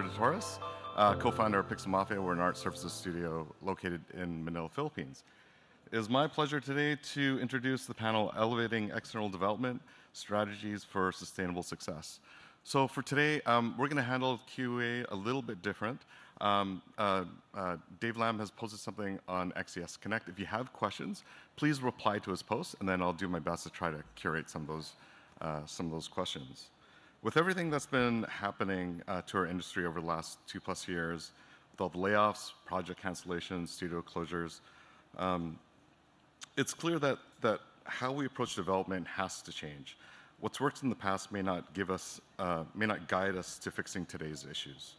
Victor de Torres, co-founder of Pixel Mafia. We're an art services studio located in Manila, Philippines. It is my pleasure today to introduce the panel Elevating External Development Strategies for Sustainable Success. So for today, we're going to handle QA a little bit different. Dave Lamb has posted something on XDS Connect. If you have questions, please reply to his post, and then I'll do my best to try to curate some of those questions. With everything that's been happening to our industry over the last 2+ years, with all the layoffs, project cancellations, studio closures, it's clear that how we approach development has to change. What's worked in the past may not guide us to fixing today's issues.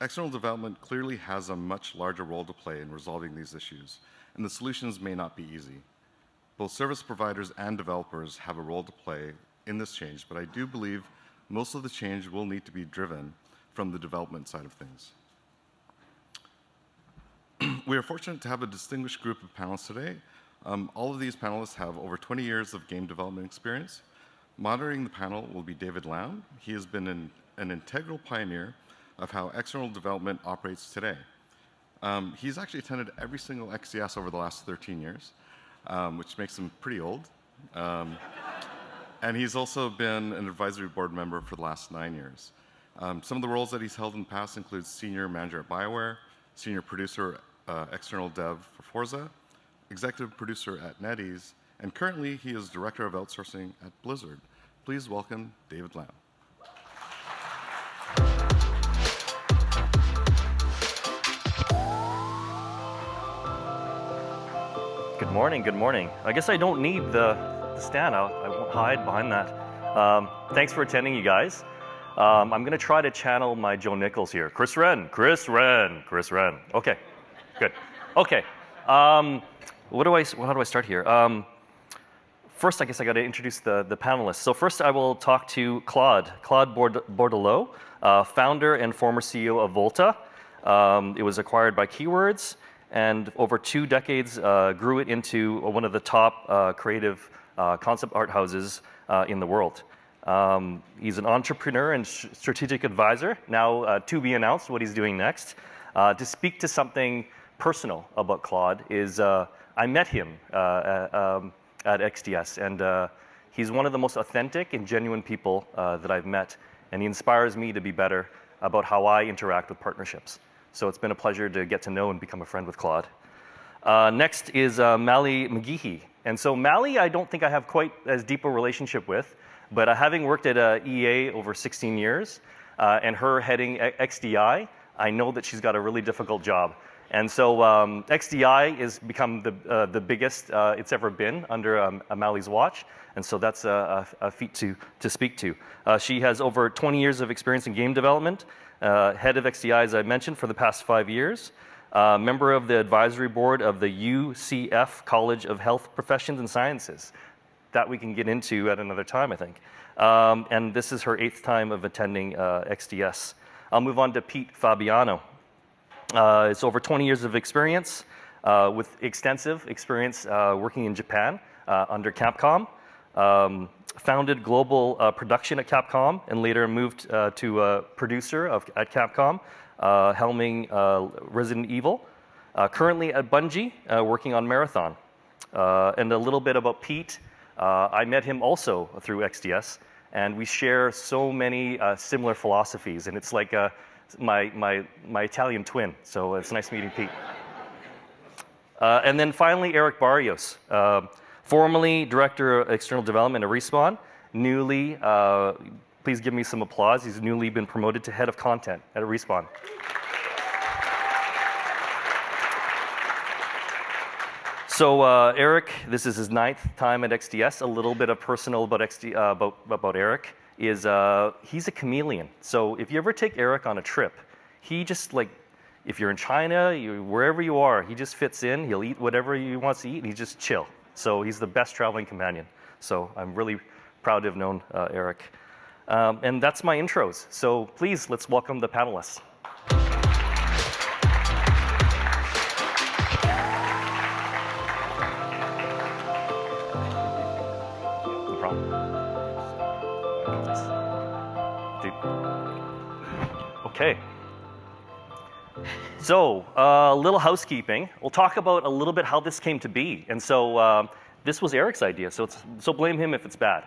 External development clearly has a much larger role to play in resolving these issues, and the solutions may not be easy. Both service providers and developers have a role to play in this change, but I do believe most of the change will need to be driven from the development side of things. We are fortunate to have a distinguished group of panelists today. All of these panelists have over 20 years of game development experience. Moderating the panel will be David Lamb. He has been an integral pioneer of how external development operates today. He's actually attended every single XDS over the last 13 years, which makes him pretty old. And he's also been an advisory board member for the last 9 years. Some of the roles that he's held in the past include senior manager at BioWare, senior producer, external dev for Forza, executive producer at NetEase, and currently he is director of outsourcing at Blizzard. Please welcome David Lamb. Good morning, good morning. I guess I don't need the stand. I won't hide behind that. Thanks for attending, you guys. I'm going to try to channel my Joe Nichols here. Chris Wren. Okay, good. Okay, how do I start here? First, I guess I got to introduce the panelists. So first, I will talk to Claude Bordelot, founder and former CEO of Volta. It was acquired by Keywords, and over 2 decades grew it into one of the top creative concept art houses in the world. He's an entrepreneur and strategic advisor, now to be announced what he's doing next. To speak to something personal about Claude is, I met him at XDS, and he's one of the most authentic and genuine people that I've met, and he inspires me to be better about how I interact with partnerships. So it's been a pleasure to get to know and become a friend with Claude. Next is Mali McGeehee. And so Mali, I don't think I have quite as deep a relationship with, but having worked at EA over 16 years, and her heading XDI, I know that she's got a really difficult job. And so XDI has become the biggest it's ever been under Mali's watch, and so that's a feat to speak to. She has over 20 years of experience in game development, head of XDI, as I mentioned, for the past 5 years, member of the advisory board of the UCF College of Health Professions and Sciences. That we can get into at another time, I think. And this is her 8th time of attending XDS. I'll move on to Pete Fabiano. It's over 20 years of experience, with extensive experience working in Japan under Capcom. Founded global production at Capcom and later moved to producer at Capcom, helming Resident Evil. Currently at Bungie, working on Marathon. And a little bit about Pete. I met him also through XDS, and we share so many similar philosophies, and it's like my Italian twin, so it's nice meeting Pete. And then finally, Eric Barrios, formerly Director of External Development at Respawn, newly, please give me some applause, he's newly been promoted to Head of Content at Respawn. So Eric, this is his 9th time at XDS. A little bit of personal about Eric is he's a chameleon. So if you ever take Eric on a trip, he just if you're in China, wherever you are, he just fits in. He'll eat whatever he wants to eat, and he's just chill. So he's the best traveling companion. So I'm really proud to have known Eric. And that's my intros. So please, let's welcome the panelists. Okay. So, a little housekeeping. We'll talk about a little bit how this came to be. And so, this was Eric's idea, so blame him if it's bad.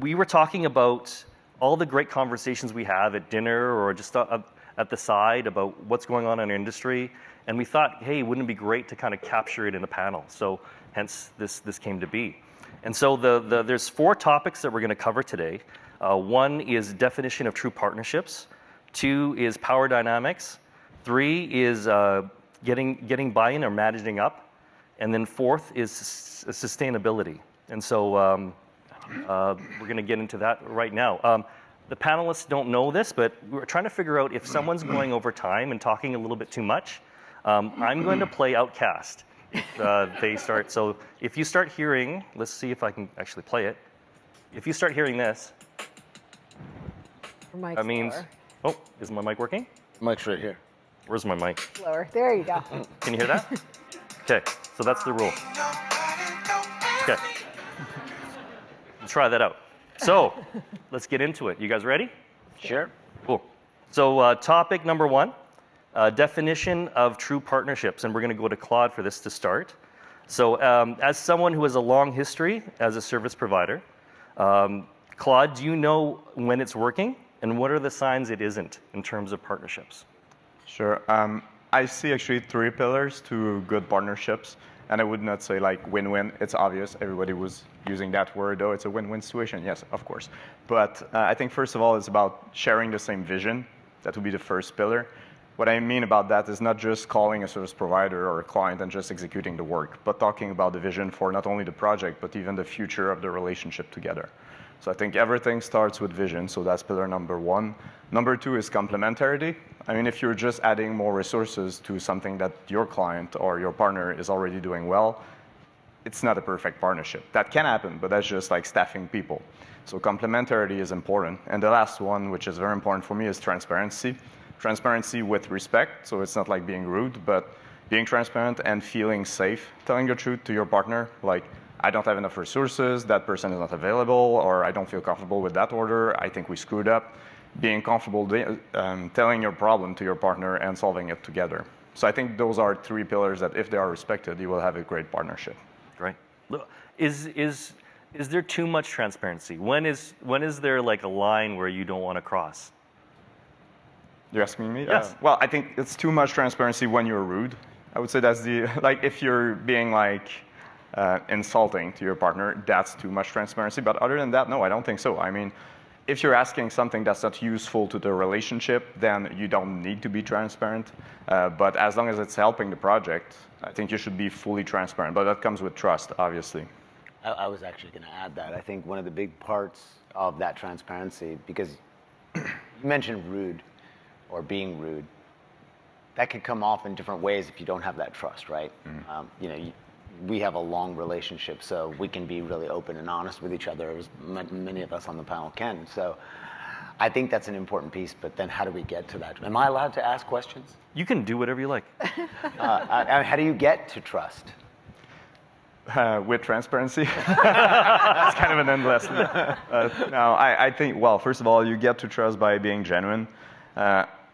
We were talking about all the great conversations we have at dinner or just at the side about what's going on in our industry, and we thought, hey, wouldn't it be great to kind of capture it in a panel? So, hence this came to be. And so, there's 4 topics that we're going to cover today. One is definition of true partnerships. 2 is power dynamics. 3 is getting buy-in or managing up. And then 4th is sustainability. And so we're going to get into that right now. The panelists don't know this, but we're trying to figure out if someone's going over time and talking a little bit too much. I'm going to play Outcast if they start. So if you start hearing, let's see if I can actually play it. If you start hearing this, that means... Oh, is my mic working? Mic's right here. Where's my mic? Lower. There you go. Can you hear that? Okay, so that's the rule. Okay. Let's try that out. So, let's get into it. You guys ready? Sure. Cool. So, topic number 1, definition of true partnerships. And we're going to go to Claude for this to start. So, as someone who has a long history as a service provider, Claude, do you know when it's working? And what are the signs it isn't in terms of partnerships? Sure. I see actually 3 pillars to good partnerships. And I would not say like win-win. It's obvious. Everybody was using that word. Oh, it's a win-win situation. Yes, of course. But I think first of all, it's about sharing the same vision. That would be the first pillar. What I mean about that is not just calling a service provider or a client and just executing the work, but talking about the vision for not only the project, but even the future of the relationship together. So I think everything starts with vision, so that's pillar number 1. Number 2 is complementarity. I mean, if you're just adding more resources to something that your client or your partner is already doing well, it's not a perfect partnership. That can happen, but that's just like staffing people. So complementarity is important. And the last one, which is very important for me, is transparency. Transparency with respect, so it's not like being rude, but being transparent and feeling safe, telling the truth to your partner, like, I don't have enough resources, that person is not available, or I don't feel comfortable with that order, I think we screwed up. Being comfortable telling your problem to your partner and solving it together. So I think those are 3 pillars that if they are respected, you will have a great partnership. Great. Is there too much transparency? When is there like a line where you don't want to cross? You're asking me? Yes. Well, I think it's too much transparency when you're rude. I would say that's the, like if you're being like, insulting to your partner, that's too much transparency. But other than that, no, I don't think so. I mean, if you're asking something that's not useful to the relationship, then you don't need to be transparent. But as long as it's helping the project, I think you should be fully transparent. But that comes with trust, obviously. I was actually going to add that. I think one of the big parts of that transparency, because you mentioned rude or being rude, that could come off in different ways if you don't have that trust, right? Mm-hmm. We have a long relationship, so we can be really open and honest with each other, as many of us on the panel can. So I think that's an important piece, but then how do we get to that? Am I allowed to ask questions? You can do whatever you like. How do you get to trust? With transparency. It's kind of an endless. No, I think, well, first of all, you get to trust by being genuine.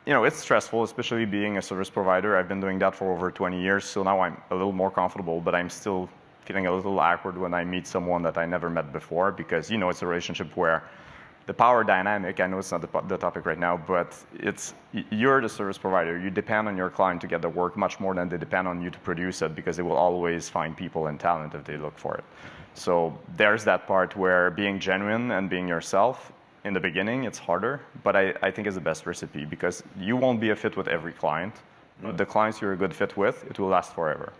It's stressful, especially being a service provider. I've been doing that for over 20 years, so now I'm a little more comfortable, but I'm still feeling a little awkward when I meet someone that I never met before, because, it's a relationship where the power dynamic, I know it's not the topic right now, but you're the service provider. You depend on your client to get the work much more than they depend on you to produce it, because they will always find people and talent if they look for it. So there's that part where being genuine and being yourself, in the beginning, it's harder, but I think it's the best recipe, because you won't be a fit with every client. But the clients you're a good fit with, it will last forever.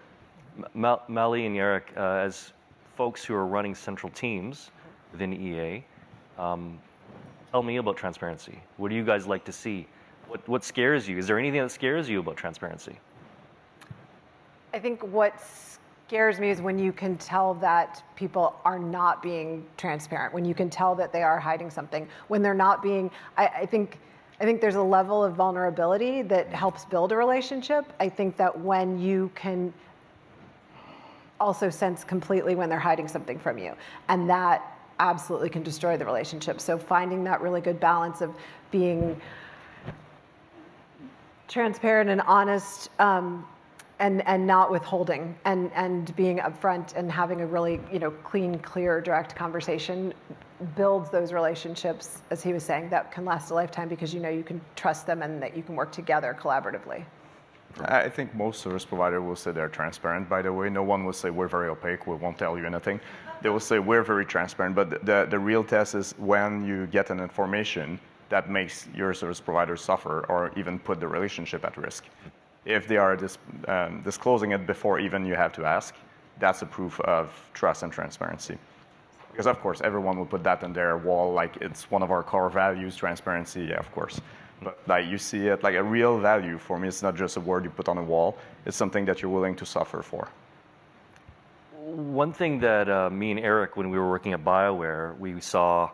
Mali and Eric, as folks who are running central teams within EA, tell me about transparency. What do you guys like to see? What scares you? Is there anything that scares you about transparency? I think what scares me is when you can tell that people are not being transparent, when you can tell that they are hiding something, when they're not being, I think there's a level of vulnerability that helps build a relationship. I think that when you can also sense completely when they're hiding something from you, and that absolutely can destroy the relationship. So finding that really good balance of being transparent and honest, and not withholding, and being upfront and having a really clean, clear, direct conversation builds those relationships, as he was saying, that can last a lifetime because you can trust them and that you can work together collaboratively. I think most service providers will say they're transparent, by the way. No one will say we're very opaque, we won't tell you anything. They will say we're very transparent, but the real test is when you get an information that makes your service provider suffer or even put the relationship at risk. If they are disclosing it before even you have to ask, that's a proof of trust and transparency. Because of course, everyone will put that on their wall, like it's one of our core values, transparency, yeah, of course. But like you see it like a real value for me, it's not just a word you put on a wall, it's something that you're willing to suffer for. One thing that me and Eric, when we were working at BioWare, we saw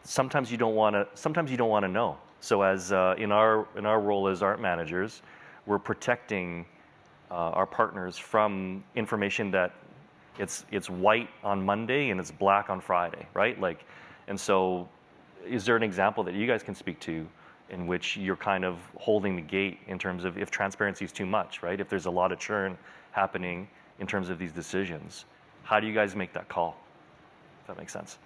sometimes you don't want to know. So as in our role as art managers, we're protecting our partners from information that it's white on Monday and it's black on Friday, right? Like, and so is there an example that you guys can speak to in which you're kind of holding the gate in terms of if transparency is too much, right? If there's a lot of churn happening in terms of these decisions, how do you guys make that call? If that makes sense.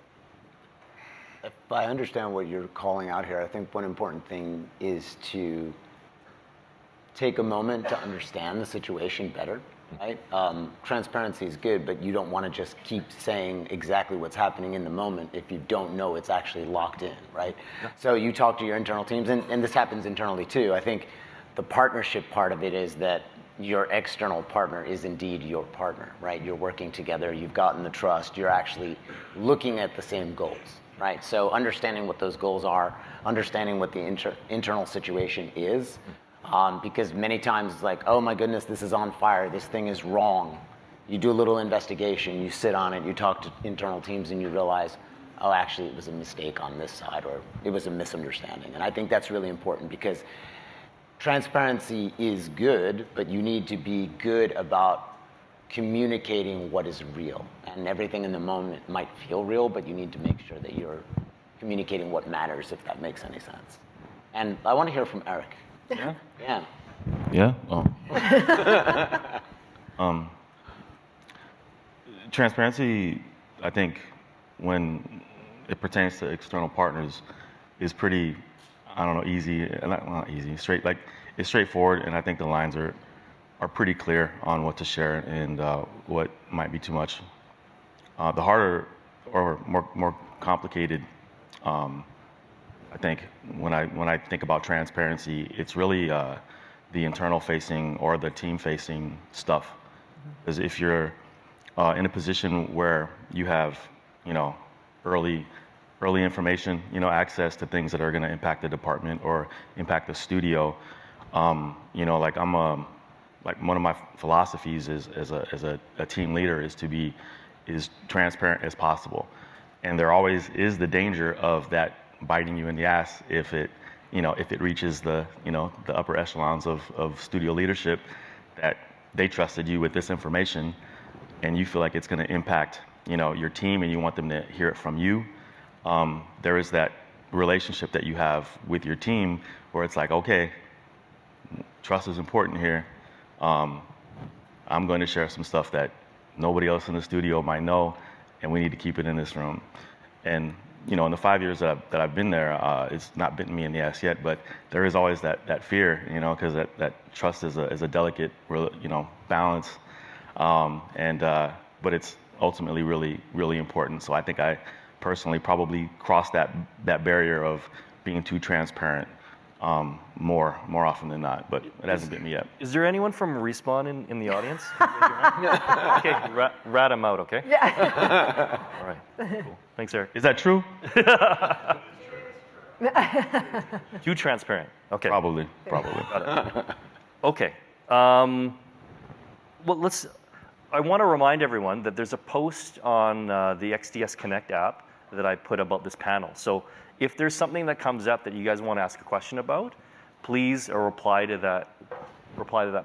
If I understand what you're calling out here, I think one important thing is to take a moment to understand the situation better, right? Transparency is good, but you don't want to just keep saying exactly what's happening in the moment if you don't know it's actually locked in, right? Yeah. So you talk to your internal teams, and this happens internally too. I think the partnership part of it is that your external partner is indeed your partner, right? You're working together, you've gotten the trust, you're actually looking at the same goals, right? So understanding what those goals are, understanding what the internal situation is, because many times it's like, oh my goodness, this is on fire, this thing is wrong. You do a little investigation, you sit on it, you talk to internal teams and you realize, oh, actually it was a mistake on this side, or it was a misunderstanding. And I think that's really important because transparency is good, but you need to be good about communicating what is real. And everything in the moment might feel real, but you need to make sure that you're communicating what matters, if that makes any sense. And I want to hear from Eric. Yeah? Yeah. Yeah? Transparency, I think, when it pertains to external partners, is pretty, I don't know, easy, not easy, it's straightforward, and I think the lines are pretty clear on what to share and what might be too much. The harder or more complicated, I think, when I think about transparency, it's really the internal facing or the team facing stuff. Because if you're in a position where you have, early information, access to things that are going to impact the department or impact the studio, like one of my philosophies as a team leader is to be as transparent as possible. And there always is the danger of that biting you in the ass if it reaches the upper echelons of studio leadership, that they trusted you with this information and you feel like it's going to impact your team and you want them to hear it from you. There is that relationship that you have with your team where it's like, okay, trust is important here. I'm going to share some stuff that nobody else in the studio might know, and we need to keep it in this room. And in the 5 years that I've been there, it's not bitten me in the ass yet, but there is always that fear, because that trust is a delicate, balance. But it's ultimately really, really important. So I think I personally probably crossed that barrier of being too transparent more often than not, but it hasn't bit me yet. Is there anyone from Respawn in the audience? Okay, rat him out, okay? Yeah. All right, cool. Thanks, Eric. Is that true? Too transparent. Okay. Probably. Got it. Okay. Well, I want to remind everyone that there's a post on the XDS Connect app that I put about this panel. So if there's something that comes up that you guys want to ask a question about, please reply to that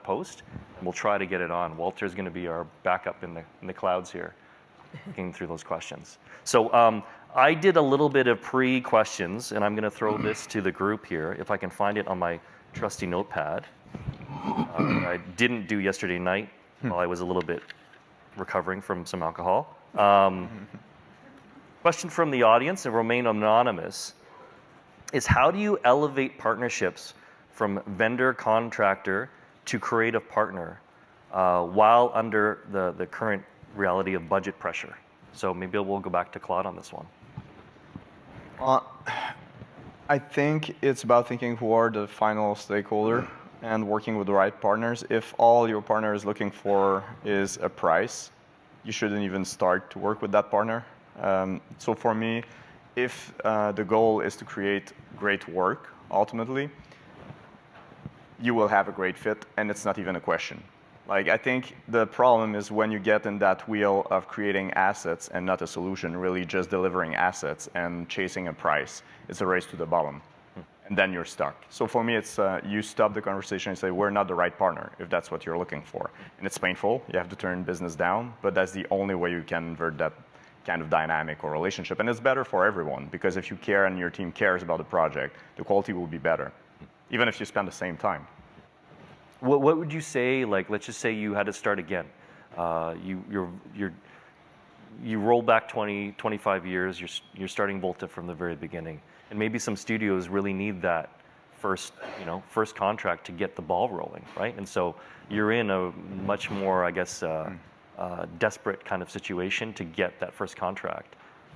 post, and we'll try to get it on. Walter's going to be our backup in the clouds here, looking through those questions. So I did a little bit of pre-questions, and I'm going to throw this to the group here, if I can find it on my trusty notepad. I didn't do yesterday night while I was a little bit recovering from some alcohol. Question from the audience, and remain anonymous, is how do you elevate partnerships from vendor contractor to creative partner while under the current reality of budget pressure? So maybe we'll go back to Claude on this one. I think it's about thinking who are the final stakeholder and working with the right partners. If all your partner is looking for is a price, you shouldn't even start to work with that partner. So for me, if the goal is to create great work, ultimately, you will have a great fit, and it's not even a question. Like, I think the problem is when you get in that wheel of creating assets and not a solution, really just delivering assets and chasing a price. It's a race to the bottom, and then you're stuck. So for me, it's you stop the conversation and say, we're not the right partner, if that's what you're looking for. And it's painful. You have to turn business down, but that's the only way you can invert that kind of dynamic or relationship. And it's better for everyone, because if you care and your team cares about the project, the quality will be better, even if you spend the same time. What would you say, like, let's just say you had to start again. You roll back 20, 25 years, you're starting Volta from the very beginning. And maybe some studios really need that first contract to get the ball rolling, right? And so you're in a much more, I guess, desperate kind of situation to get that first contract.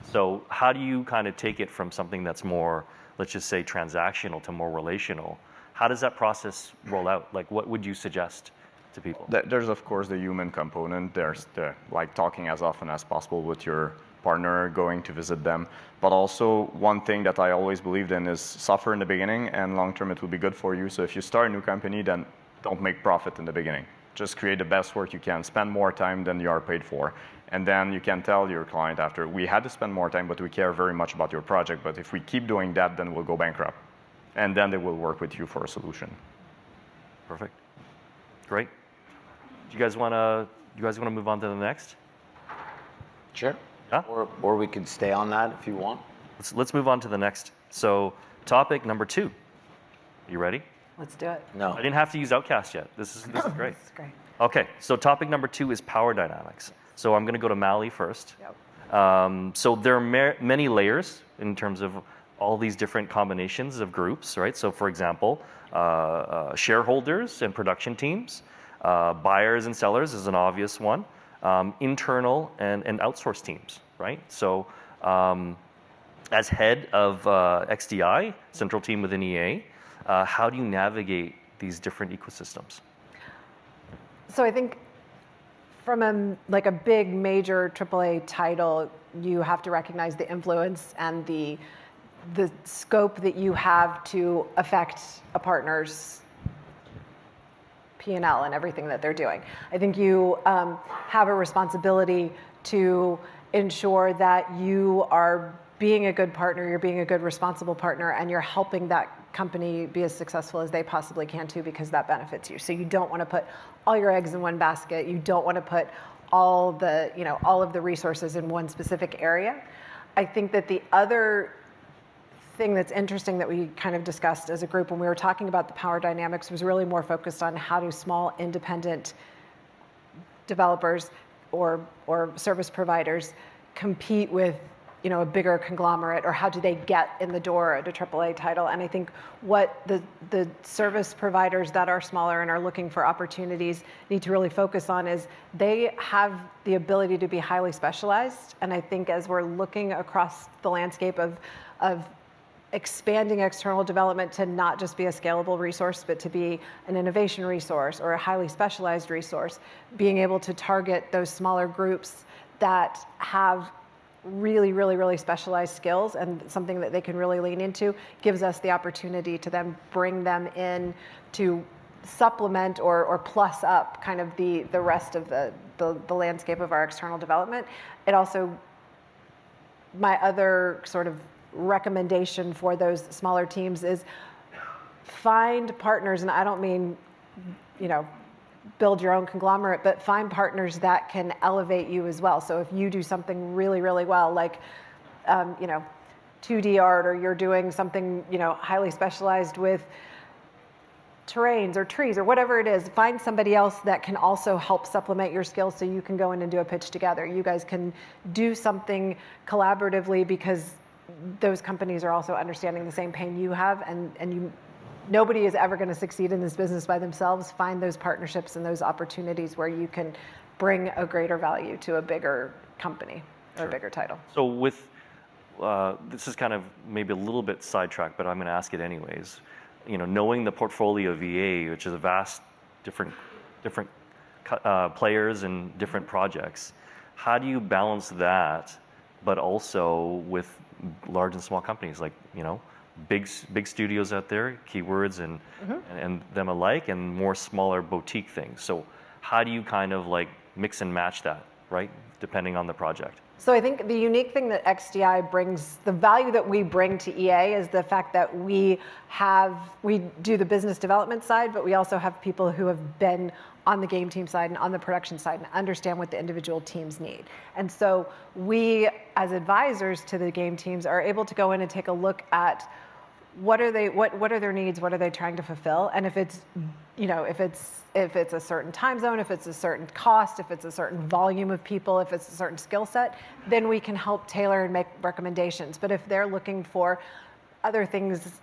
So how do you kind of take it from something that's more, let's just say, transactional to more relational? How does that process roll out? Like, what would you suggest to people? There's, of course, the human component. There's the, like, talking as often as possible with your partner, going to visit them. But also, one thing that I always believed in is suffer in the beginning, and long term it will be good for you. So if you start a new company, then don't make profit in the beginning. Just create the best work you can. Spend more time than you are paid for. And then you can tell your client after, we had to spend more time, but we care very much about your project. But if we keep doing that, then we'll go bankrupt. And then they will work with you for a solution. Perfect. Great. Do you guys want to move on to the next? Sure. Yeah. Or we could stay on that if you want. Let's move on to the next. So topic number 2. You ready? Let's do it. No. I didn't have to use Outcast yet. This is great. This is great. Okay. So topic number 2 is power dynamics. So I'm going to go to Mali first. Yep. So there are many layers in terms of all these different combinations of groups, right? So for example, shareholders and production teams, buyers and sellers is an obvious one, internal and outsourced teams, right? So as head of XDI, central team within EA, how do you navigate these different ecosystems? So I think from a big major AAA title, you have to recognize the influence and the scope that you have to affect a partner's P&L and everything that they're doing. I think you have a responsibility to ensure that you are being a good partner, you're being a good responsible partner, and you're helping that company be as successful as they possibly can too, because that benefits you. So you don't want to put all your eggs in one basket. You don't want to put all of the resources in one specific area. I think that the other thing that's interesting that we kind of discussed as a group when we were talking about the power dynamics was really more focused on how do small independent developers or service providers compete with a bigger conglomerate, or how do they get in the door at a AAA title? And I think what the service providers that are smaller and are looking for opportunities need to really focus on is they have the ability to be highly specialized. And I think as we're looking across the landscape of expanding external development to not just be a scalable resource, but to be an innovation resource or a highly specialized resource, being able to target those smaller groups that have really, really, really specialized skills and something that they can really lean into gives us the opportunity to then bring them in to supplement or plus up kind of the rest of the landscape of our external development. It also, my other sort of recommendation for those smaller teams is find partners, and I don't mean, build your own conglomerate, but find partners that can elevate you as well. So if you do something really, really well, like you know, 2D art, or you're doing something, you know, highly specialized with terrains or trees or whatever it is, find somebody else that can also help supplement your skills so you can go in and do a pitch together. You guys can do something collaboratively because those companies are also understanding the same pain you have, and nobody is ever going to succeed in this business by themselves. Find those partnerships and those opportunities where you can bring a greater value to a bigger company or a bigger title. So with, this is kind of maybe a little bit sidetracked, but I'm going to ask it anyways. You know, knowing the portfolio of VA, which is a vast different players and different projects, how do you balance that, but also with large and small companies, like, you know, big studios out there, keywords and them alike, and more smaller boutique things? So how do you kind of like mix and match that, right, depending on the project? So I think the unique thing that XDI brings, the value that we bring to EA, is the fact that we do the business development side, but we also have people who have been on the game team side and on the production side and understand what the individual teams need. And so we, as advisors to the game teams, are able to go in and take a look at what are their needs, what are they trying to fulfill, and if it's, you know, if it's a certain time zone, if it's a certain cost, if it's a certain volume of people, if it's a certain skill set, then we can help tailor and make recommendations. But if they're looking for other things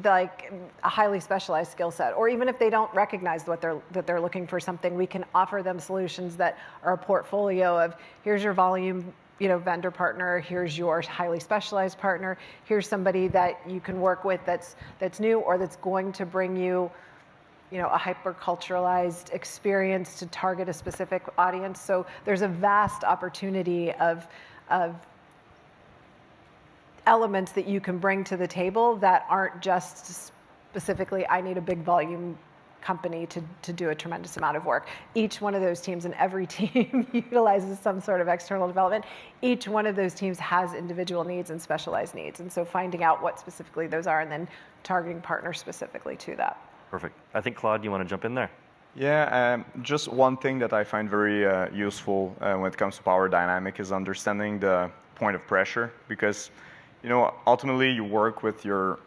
like a highly specialized skill set, or even if they don't recognize that they're looking for something, we can offer them solutions that are a portfolio of, here's your volume, you know, vendor partner, here's your highly specialized partner, here's somebody that you can work with that's new or that's going to bring you, you know, a hyper-culturalized experience to target a specific audience. So there's a vast opportunity of elements that you can bring to the table that aren't just specifically, I need a big volume company to do a tremendous amount of work. Each one of those teams, and every team utilizes some sort of external development, each one of those teams has individual needs and specialized needs. And so finding out what specifically those are and then targeting partners specifically to that. Perfect. I think, Claude, you want to jump in there? Yeah, just one thing that I find very useful when it comes to power dynamic is understanding the point of pressure, because, you know, ultimately you work with your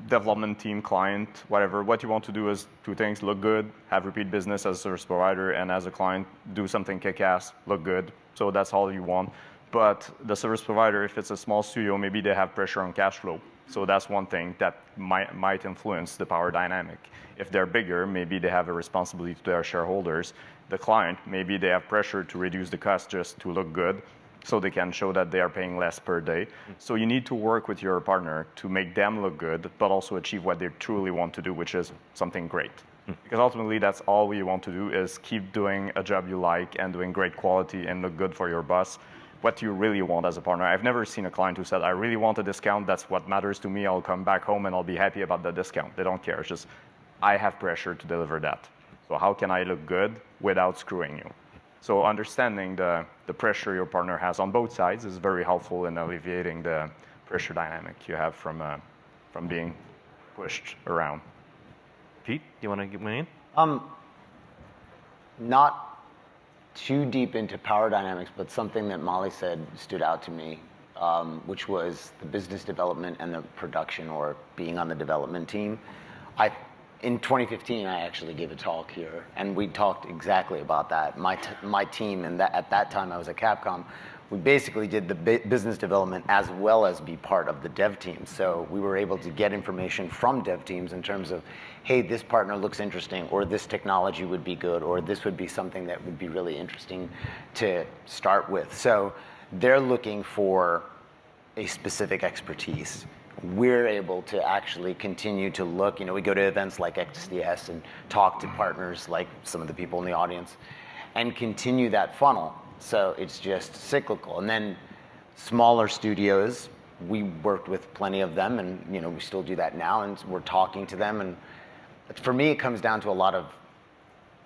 development team, client, whatever. What you want to do is two things: look good, have repeat business as a service provider, and as a client, do something kick-ass, look good. So that's all you want. But the service provider, if it's a small studio, maybe they have pressure on cash flow. So that's one thing that might influence the power dynamic. If they're bigger, maybe they have a responsibility to their shareholders. The client, maybe they have pressure to reduce the cost just to look good, so they can show that they are paying less per day. So you need to work with your partner to make them look good, but also achieve what they truly want to do, which is something great. Because ultimately, that's all we want to do, is keep doing a job you like and doing great quality and look good for your boss. What you really want as a partner. I've never seen a client who said, I really want a discount, that's what matters to me, I'll come back home and I'll be happy about the discount. They don't care, it's just, I have pressure to deliver that. So how can I look good without screwing you? So understanding the pressure your partner has on both sides is very helpful in alleviating the pressure dynamic you have from being pushed around. Pete, do you want to get me in? Not too deep into power dynamics, but something that Molly said stood out to me, which was the business development and the production, or being on the development team. In 2015, I actually gave a talk here, and we talked exactly about that. My team, and at that time I was at Capcom, we basically did the business development as well as be part of the dev team. So we were able to get information from dev teams in terms of, hey, this partner looks interesting, or this technology would be good, or this would be something that would be really interesting to start with. So they're looking for a specific expertise. We're able to actually continue to look, we go to events like XDS and talk to partners like some of the people in the audience and continue that funnel. So it's just cyclical. And then smaller studios, we worked with plenty of them, and we still do that now, and we're talking to them. And for me, it comes down to a lot of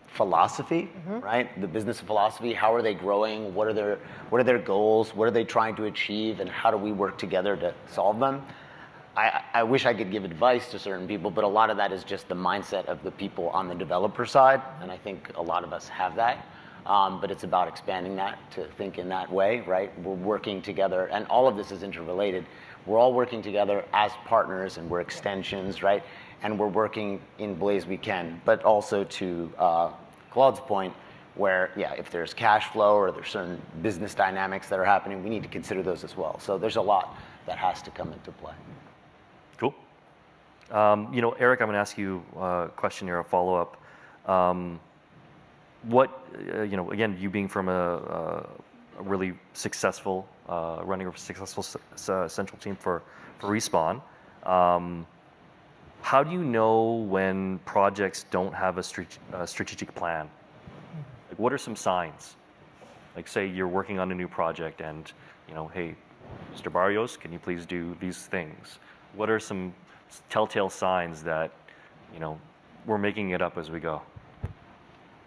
philosophy, right? The business philosophy. How are they growing? What are their goals? What are they trying to achieve? And how do we work together to solve them? I wish I could give advice to certain people, but a lot of that is just the mindset of the people on the developer side, and I think a lot of us have that. but it's about expanding that to think in that way, right? We're working together, and all of this is interrelated. We're all working together as partners, and we're extensions, right? And we're working in ways we can, but also to Claude's point, where, yeah, if there's cash flow or there's certain business dynamics that are happening, we need to consider those as well. So there's a lot that has to come into play. Cool. Eric, I'm going to ask you a question here, a follow-up. Again, you being from a really successful, running a successful central team for Respawn, how do you know when projects don't have a strategic plan? Like, what are some signs? Like, say you're working on a new project and, hey, Mr. Barrios, can you please do these things? What are some telltale signs that, we're making it up as we go?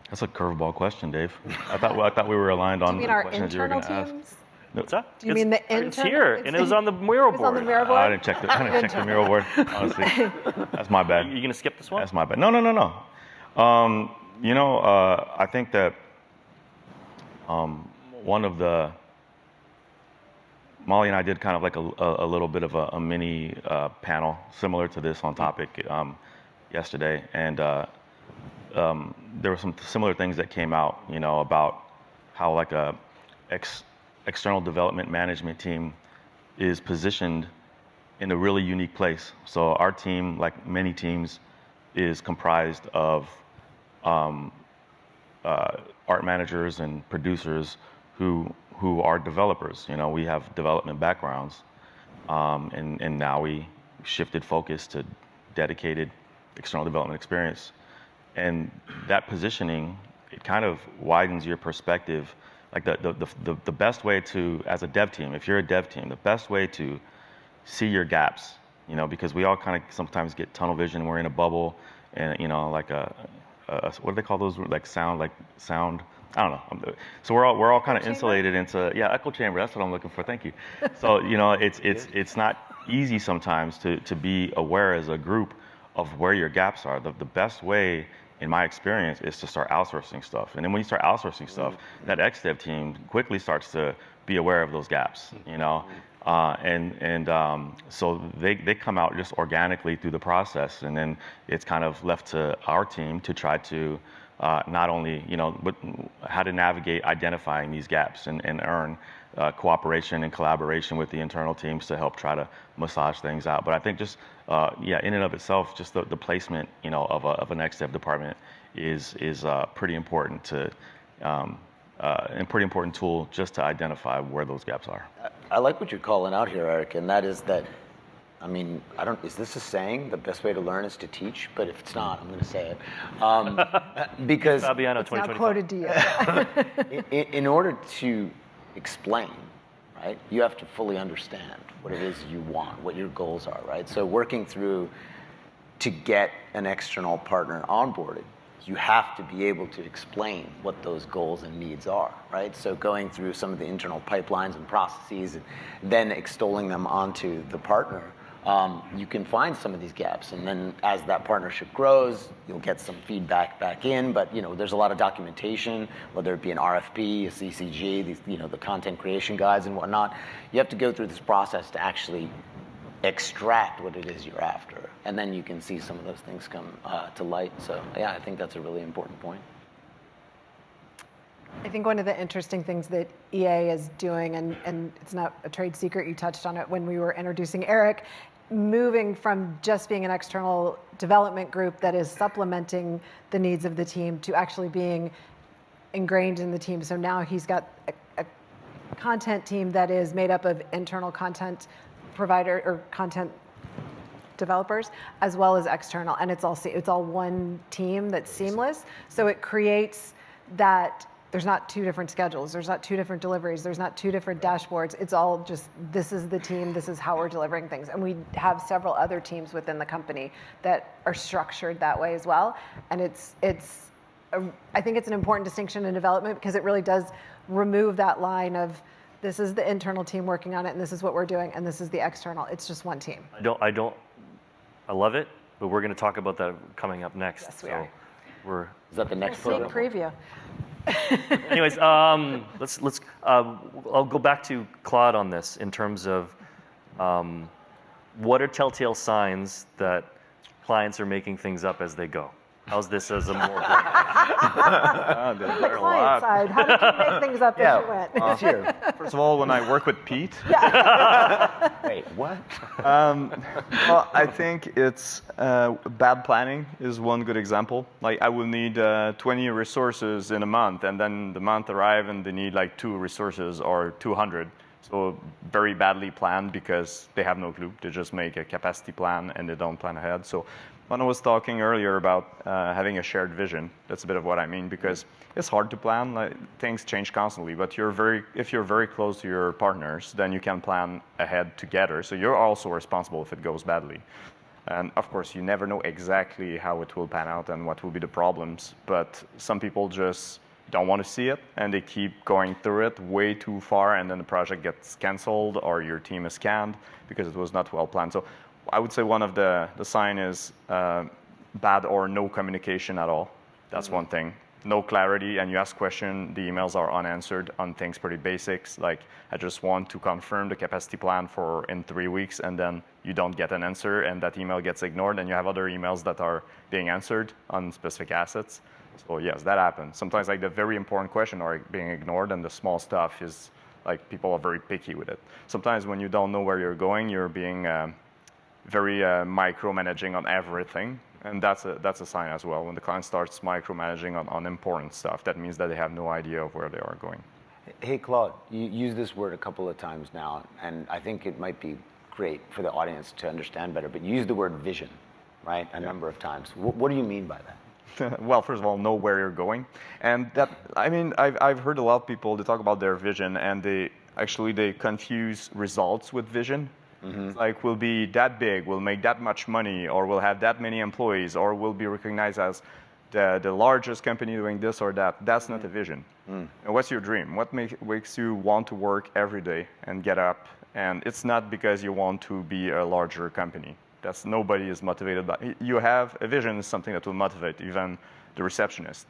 That's a curveball question, Dave. I thought we were aligned on Do you mean the our questions you were going internal to ask. teams? What's that? Do you mean the internal? It's here, and it was on the mural It's on the board. mural board? I didn't check the mural board, honestly. That's my bad. You going to skip this one? That's my bad. No. I think that one of the Molly and I did kind of like a little bit of a mini panel similar to this on topic yesterday, and there were some similar things that came out, about how like a external development management team is positioned in a really unique place. So our team, like many teams, is comprised of art managers and producers who are developers. We have development backgrounds, and now we shifted focus to dedicated external development experience. And that positioning, it kind of widens your perspective. Like the best way to, as a dev team, if you're a dev team, the best way to see your gaps, because we all kind of sometimes get tunnel vision. We're in a bubble, and like what do they call those? Like sound. I don't know. So we're all kind of insulated into echo chamber. That's what I'm looking for. Thank you. So it's not easy sometimes to be aware as a group of where your gaps are. The best way, in my experience, is to start outsourcing stuff. And then when you start outsourcing stuff, that XDev team quickly starts to be aware of those gaps, so they come out just organically through the process, and then it's kind of left to our team to try to not only, but how to navigate identifying these gaps and earn cooperation and collaboration with the internal teams to help try to massage things out. But I think just, in and of itself, just the placement, of an XDev department is pretty important to, and pretty important tool just to identify where those gaps are. I like what you're calling out here, Eric, and that is that, is this a saying? The best way to learn is to teach? But if it's not, I'm going to say it. Because Fabiano, It's not 2025. quoted to you. in order to explain, right, you have to fully understand what it is you want, what your goals are, right? So working through to get an external partner onboarded, you have to be able to explain what those goals and needs are, right? So going through some of the internal pipelines and processes and then extolling them onto the partner, you can find some of these gaps. And then as that partnership grows, you'll get some feedback back in, but there's a lot of documentation, whether it be an RFP, a CCG, these, the content creation guides and whatnot. You have to go through this process to actually extract what it is you're after. And then you can see some of those things come to light. So yeah, I think that's a really important point. I think one of the interesting things that EA is doing, and it's not a trade secret, you touched on it when we were introducing Eric, moving from just being an external development group that is supplementing the needs of the team to actually being ingrained in the team. So now he's got a content team that is made up of internal content provider or content developers as well as external, and it's all one team that's seamless. So it creates that there's not two different schedules, there's not two different deliveries, there's not two different dashboards. It's all just, this is the team, this is how we're delivering things. And we have several other teams within the company that are structured that way as well. And I think it's an important distinction in development because it really does remove that line of this is the internal team working on it and this is what we're doing and this is the external. It's just one team. I love it, but we're going to talk about that coming up next. Yes, we are. We're Is that the next Sneak program? preview. Anyways, let's. I'll go back to Claude on this in terms of what are telltale signs that clients are making things up as they go. How's this as a more? On the client side, how did you make things up as you went? Let's hear. First of all, when I work with Pete, Wait, what? well, I think it's bad planning is one good example. Like I will need 20 resources in a month, and then the month arrive and they need like 2 resources or 200. So very badly planned because they have no clue. They just make a capacity plan and they don't plan ahead. So when I was talking earlier about having a shared vision, that's a bit of what I mean, because it's hard to plan. Like, things change constantly, but if you're very close to your partners, then you can plan ahead together. So you're also responsible if it goes badly. And of course, you never know exactly how it will pan out and what will be the problems, but some people just don't want to see it and they keep going through it way too far, and then the project gets canceled or your team is canned because it was not well planned. So I would say one of the sign is bad or no communication at all. That's one thing. No clarity, and you ask question, the emails are unanswered on things pretty basics, like I just want to confirm the capacity plan for in 3 weeks, and then you don't get an answer and that email gets ignored, and you have other emails that are being answered on specific assets. So yes, that happens. Sometimes like the very important question are being ignored, and the small stuff is like people are very picky with it. Sometimes when you don't know where you're going, you're being very micromanaging on everything, and that's a sign as well. When the client starts micromanaging on important stuff, that means that they have no idea of where they are going. Hey, Claude, you use this word a couple of times now, and I think it might be great for the audience to understand better, but you use the word vision, right, a number of times. What do you mean by that? Well, first of all, know where you're going. And that, I mean, I've heard a lot of people, they talk about their vision, and they confuse results with vision. It's like, we'll be that big, we'll make that much money, or we'll have that many employees, or we'll be recognized as the largest company doing this or that. That's not a vision. And what's your dream? What makes you want to work every day and get up? And it's not because you want to be a larger company. That's nobody is motivated by. You have a vision is something that will motivate even the receptionist,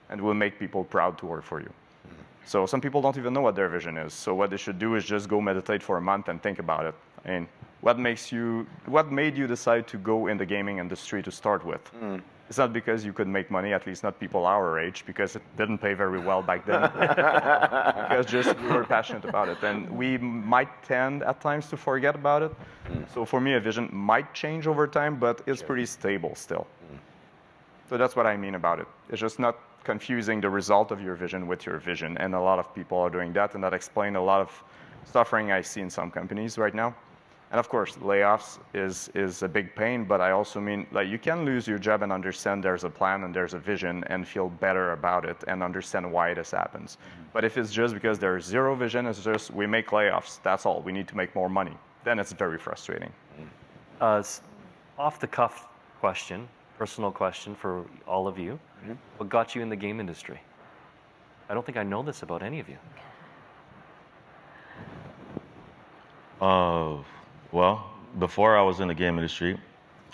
and will make people proud to work for you. So some people don't even know what their vision is. So what they should do is just go meditate for a month and think about it. I mean, what made you decide to go in the gaming industry to start with? It's not because you could make money, at least not people our age, because it didn't pay very well back then. Because just we were passionate about it. And we might tend at times to forget about it. So for me, a vision might change over time, but it's pretty stable still. So that's what I mean about it. It's just not confusing the result of your vision with your vision. And a lot of people are doing that, and that explains a lot of suffering I see in some companies right now. And of course, layoffs is a big pain, but I also mean, like, you can lose your job and understand there's a plan and there's a vision and feel better about it and understand why this happens. But if it's just because there's zero vision, it's just we make layoffs, that's all, we need to make more money, then it's very frustrating. Off the cuff question, personal question for all of you. What got you in the game industry? I don't think I know this about any of you. Well, before I was in the game industry,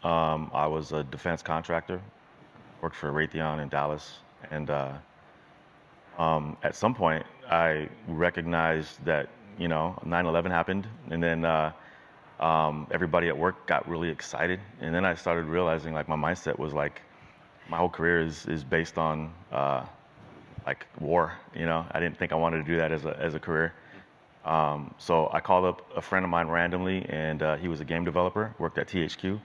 I was a defense contractor, worked for Raytheon in Dallas, and at some point I recognized that 9/11 happened, and then everybody at work got really excited, and then I started realizing like my mindset was like my whole career is based on like war. I didn't think I wanted to do that as a career. So I called up a friend of mine randomly, and he was a game developer, worked at THQ,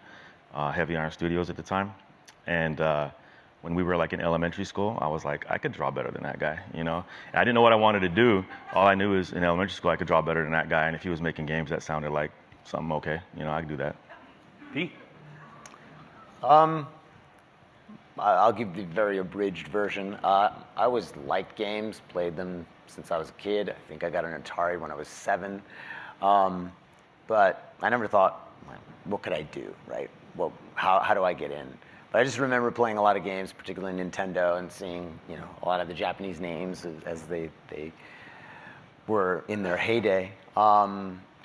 Heavy Iron Studios at the time. And when we were like in elementary school, I was like, I could draw better than that guy, And I didn't know what I wanted to do. All I knew is in elementary school, I could draw better than that guy. And if he was making games that sounded like something okay, I could do that. Pete? I'll give the very abridged version. I always liked games, played them since I was a kid. I think I got an Atari when I was 7. But I never thought, what could I do, right? Well, how do I get in? But I just remember playing a lot of games, particularly Nintendo, and seeing a lot of the Japanese names as they were in their heyday.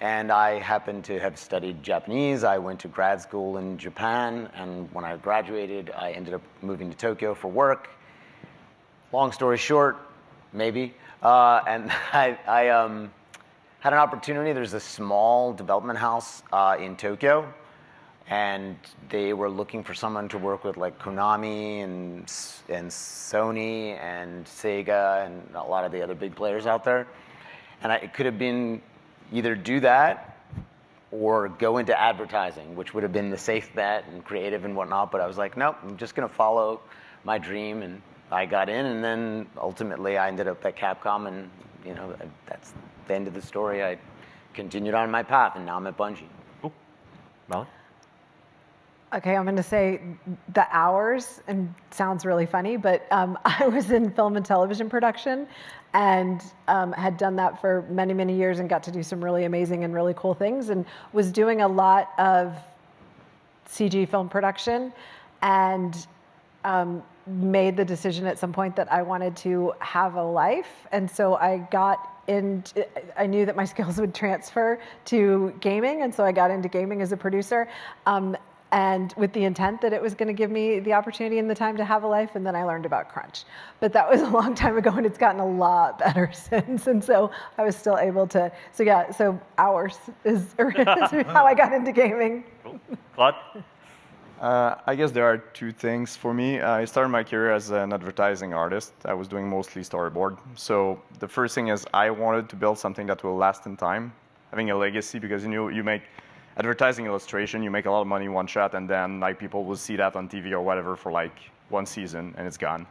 And I happened to have studied Japanese. I went to grad school in Japan, and when I graduated, I ended up moving to Tokyo for work. Long story short, maybe. And I had an opportunity. There's a small development house in Tokyo, and they were looking for someone to work with like Konami and Sony and Sega and a lot of the other big players out there. And it could have been either do that or go into advertising, which would have been the safe bet and creative and whatnot. But I was like, nope, I'm just going to follow my dream. And I got in, and then ultimately I ended up at Capcom, and that's the end of the story. I continued on my path, and now I'm at Bungie. Cool. Molly? Okay, I'm going to say the hours, and sounds really funny, but I was in film and television production and had done that for many, many years and got to do some really amazing and really cool things, and was doing a lot of CG film production, and made the decision at some point that I wanted to have a life. And so I knew that my skills would transfer to gaming, and so I got into gaming as a producer. And with the intent that it was going to give me the opportunity and the time to have a life, and then I learned about crunch. But that was a long time ago, and it's gotten a lot better since. And so I was still able to. So hours is how I got into gaming. Cool. Claude? I guess there are two things for me. I started my career as an advertising artist. I was doing mostly storyboard. So the first thing is I wanted to build something that will last in time, having a legacy, because you make advertising illustration, you make a lot of money one shot, and then like people will see that on TV or whatever for like one season, and it's gone.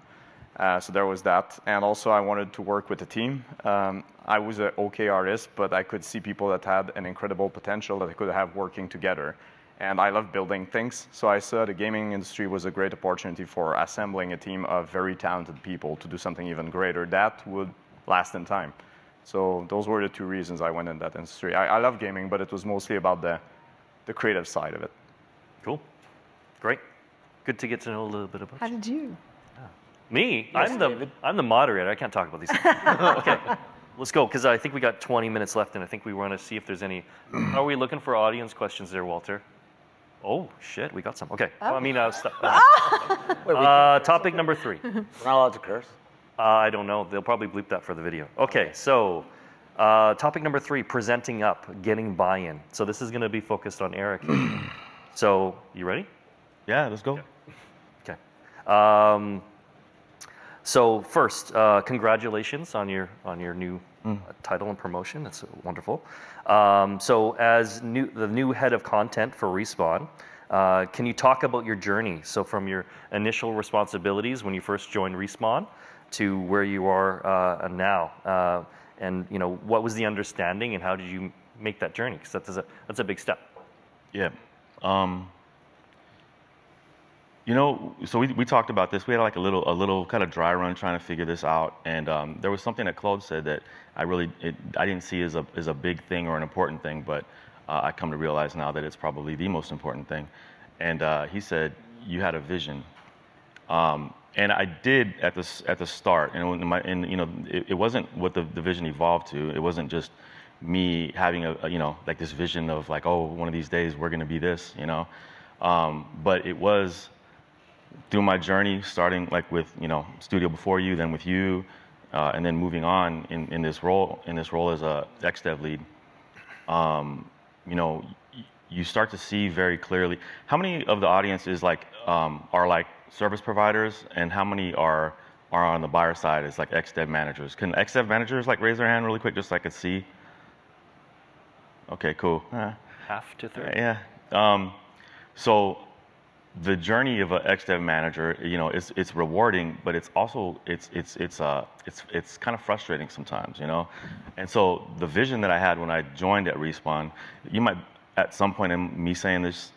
So there was that. And also I wanted to work with a team. I was an okay artist, but I could see people that had an incredible potential that I could have working together. And I love building things. So I saw the gaming industry was a great opportunity for assembling a team of very talented people to do something even greater that would last in time. So those were the two reasons I went in that industry. I love gaming, but it was mostly about the creative side of it. Cool. Great. Good to get to know a little bit about How you. did you? Me? Yes, I'm the moderator. I can't talk about these things. Okay. Let's go, because I think we got 20 minutes left, and I think we want to see if there's any. Are we looking for audience questions there, Walter? Oh, shit, we got some. Okay. Oh. Well, I mean, Wait, topic number 3. we're not allowed to curse. I don't know. They'll probably bleep that for the video. Okay, so topic number 3, presenting up, getting buy-in. So this is going to be focused on Eric. So, you ready? Yeah, let's go. Okay. So first, congratulations on your new title and promotion. That's wonderful. So as the new head of content for Respawn, can you talk about your journey? So from your initial responsibilities when you first joined Respawn to where you are now, and what was the understanding and how did you make that journey? Because that's a big step. Yeah. So we talked about this. We had like a little kind of dry run trying to figure this out, and there was something that Claude said that I didn't see as a big thing or an important thing, but I come to realize now that it's probably the most important thing. And he said you had a vision, and I did at the start, and it wasn't what the vision evolved to. It wasn't just me having like this vision of like, oh, one of these days we're going to be this, but it was through my journey, starting like with Studio Before You, then with you, and then moving on in this role as a XDev lead. You start to see very clearly how many of the audience is like are like service providers, and how many are on the buyer side as like XDev managers. Can XDev managers like raise their hand really quick just so I could see? Okay, cool. Half to 30. Yeah. So the journey of an XDev manager, it's rewarding, but it's also it's kind of frustrating sometimes, And so the vision that I had when I joined at Respawn, you might at some point in me saying this,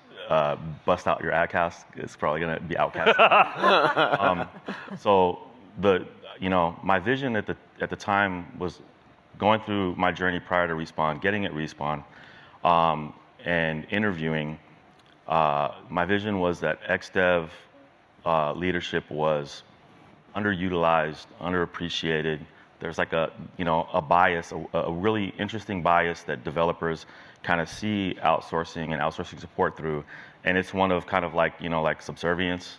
bust out your AdCast. It's probably gonna be outcast. So my vision at the time was going through my journey prior to Respawn, getting at Respawn, and interviewing. My vision was that XDev leadership was underutilized, underappreciated. There's like a bias, a really interesting bias that developers kind of see outsourcing and outsourcing support through, and it's one of kind of like like subservience.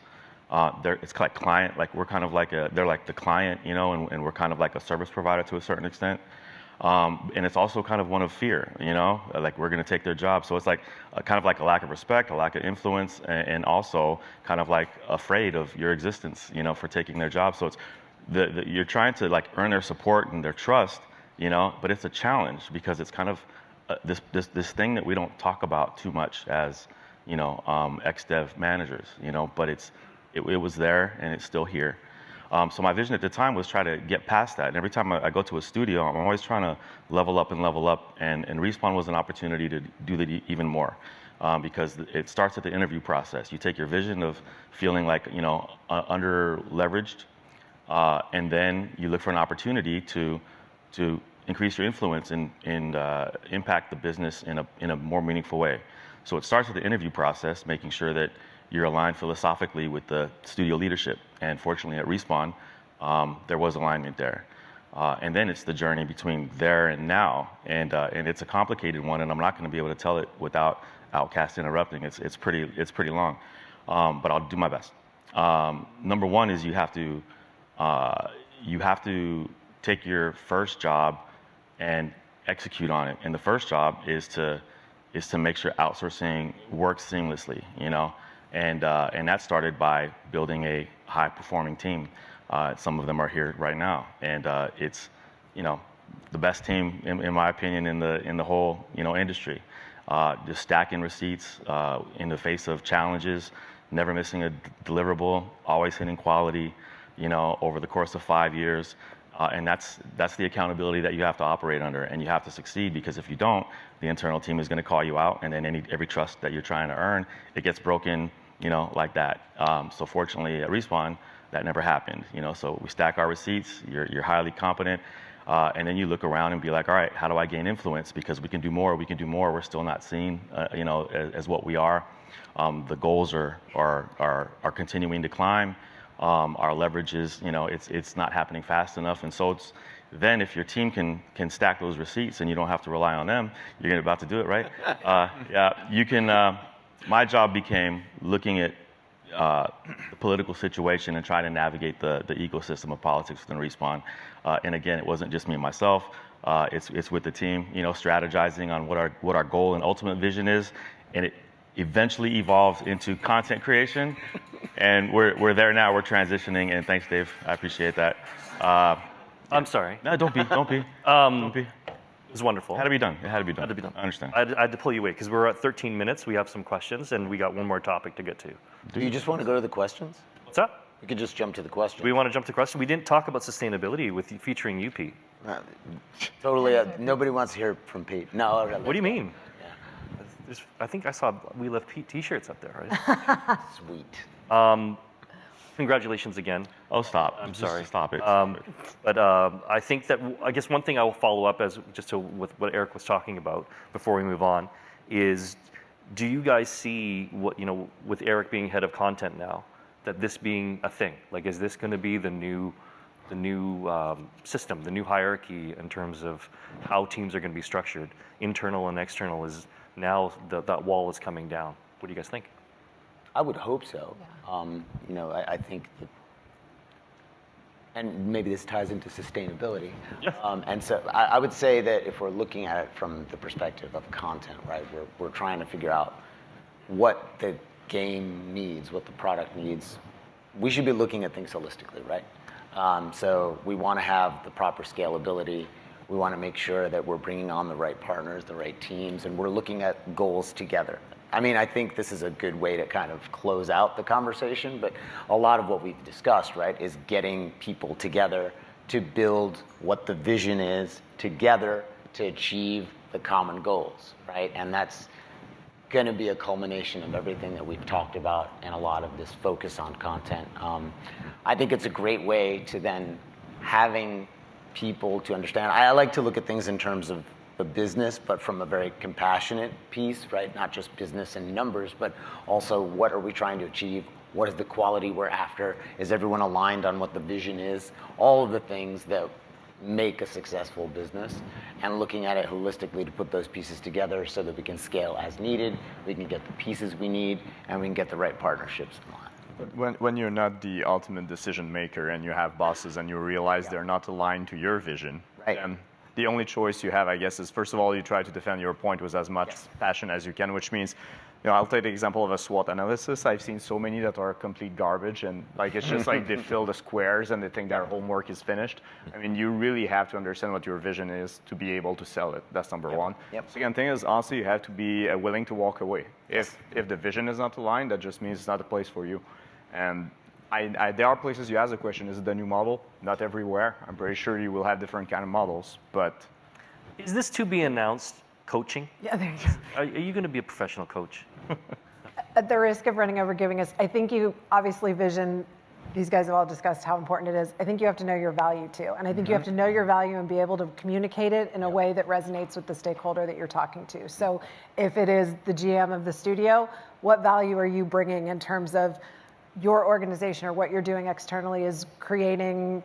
It's like client, like we're kind of like they're like the client, you know, and we're kind of like a service provider to a certain extent. And it's also kind of one of fear, you know, like we're going to take their job. So it's like kind of like a lack of respect, a lack of influence, and also kind of like afraid of your existence, you know, for taking their job. So it's you're trying to like earn their support and their trust, you know, but it's a challenge because it's kind of this thing that we don't talk about too much as, you know, ex-dev managers, you know, but it was there and it's still here. So my vision at the time was try to get past that. And every time I go to a studio, I'm always trying to level up. And Respawn was an opportunity to do that even more because it starts at the interview process. You take your vision of feeling like, you know, under leveraged, and then you look for an opportunity to increase your influence and impact the business in a more meaningful way. So it starts with the interview process, making sure that you're aligned philosophically with the studio leadership. And fortunately at Respawn, there was alignment there. And then it's the journey between there and now. And it's a complicated one, and I'm not going to be able to tell it without Outcast interrupting. It's pretty long, but I'll do my best. Number one is you have to take your first job and execute on it. And the first job is to make sure outsourcing works seamlessly, you know. And that started by building a high-performing team. Some of them are here right now, and it's, you know, the best team in my opinion in the whole, you know, industry. Just stacking receipts in the face of challenges, never missing a deliverable, always hitting quality, you know, over the course of 5 years. And that's the accountability that you have to operate under, and you have to succeed, because if you don't, the internal team is going to call you out, and then every trust that you're trying to earn, it gets broken, you know, like that. So fortunately at Respawn, that never happened, you know. So we stack our receipts. You're highly competent, and then you look around and be like, all right, how do I gain influence? Because we can do more. We can do more. We're still not seen, you know, as what we are. The goals are continuing to climb. Our leverage is, you know, it's not happening fast enough, and so then if your team can stack those receipts and you don't have to rely on them, you're about to do it, right? Yeah, you can. My job became looking at the political situation and trying to navigate the ecosystem of politics within Respawn. And again, it wasn't just me and myself. It's with the team, you know, strategizing on what our goal and ultimate vision is, and it eventually evolves into content creation. And we're there now. We're transitioning, and thanks, Dave. I appreciate that. I'm sorry. No, don't be. Don't be. It was wonderful. It had to be done. It had to be done. Had to be done. I understand. I had to pull you away because we're at 13 minutes. We have some questions, and we got one more topic to get to. Do you just want to go to the questions? What's up? We could just jump to the questions. We want to jump to questions. We didn't talk about sustainability featuring UP. Totally. Nobody wants to hear from Pete. No. What do you mean? Yeah. I think I saw We Love Pete T-shirts up there, right? Sweet. Congratulations again. Oh, stop. I'm sorry. Stop it. But I think that, I guess one thing I will follow up with what Eric was talking about before we move on is, do you guys see what, you know, with Eric being head of content now, that this being a thing? Like, is this going to be the new system, the new hierarchy in terms of how teams are going to be structured? Internal and external is now that wall is coming down. What do you guys think? I would hope so. Yeah. You know, I think that, and maybe this ties into sustainability. Yeah. And so I would say that if we're looking at it from the perspective of content, right, we're trying to figure out what the game needs, what the product needs. We should be looking at things holistically, right? So we want to have the proper scalability. We want to make sure that we're bringing on the right partners, the right teams, and we're looking at goals together. I mean, I think this is a good way to kind of close out the conversation, but a lot of what we've discussed, right, is getting people together to build what the vision is together to achieve the common goals, right? And that's going to be a culmination of everything that we've talked about and a lot of this focus on content. I think it's a great way to then having people to understand. I like to look at things in terms of the business, but from a very compassionate piece, right? Not just business and numbers, but also what are we trying to achieve? What is the quality we're after? Is everyone aligned on what the vision is? All of the things that make a successful business, and looking at it holistically to put those pieces together so that we can scale as needed, we can get the pieces we need, and we can get the right partnerships in line. When you're not the ultimate decision maker and you have bosses and you realize they're not aligned to your vision, Right. then the only choice you have, I guess, is first of all, you try to defend your point with as much passion as you can, which means, I'll take the example of a SWOT analysis. I've seen so many that are complete garbage, and like it's just like they fill the squares and they think their homework is finished. I mean, you really have to understand what your vision is to be able to sell it. That's number one. Yep. Second thing is, honestly, you have to be willing to walk away. If the vision is not aligned, that just means it's not a place for you. And there are places you ask the question, is it the new model? Not everywhere. I'm pretty sure you will have different kind of models, but. Is this to be announced coaching? Yeah, there you go. Are you going to be a professional coach? At the risk of running over giving us, I think you obviously vision, these guys have all discussed how important it is. I think you have to know your value too. And I think you have to know your value and be able to communicate it in a way that resonates with the stakeholder that you're talking to. So if it is the GM of the studio, what value are you bringing in terms of your organization or what you're doing externally is creating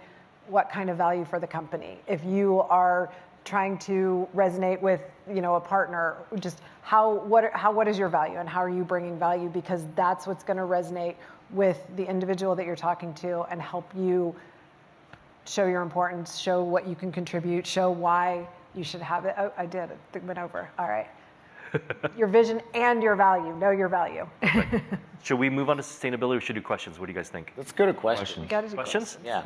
what kind of value for the company? If you are trying to resonate with, a partner, just what is your value and how are you bringing value? Because that's what's going to resonate with the individual that you're talking to and help you show your importance, show what you can contribute, show why you should have it. Oh, I did. It went over. All right. Your vision and your value. Know your value. Should we move on to sustainability or should we do questions? What do you guys think? Let's go to questions. Gotta do Questions? Yeah.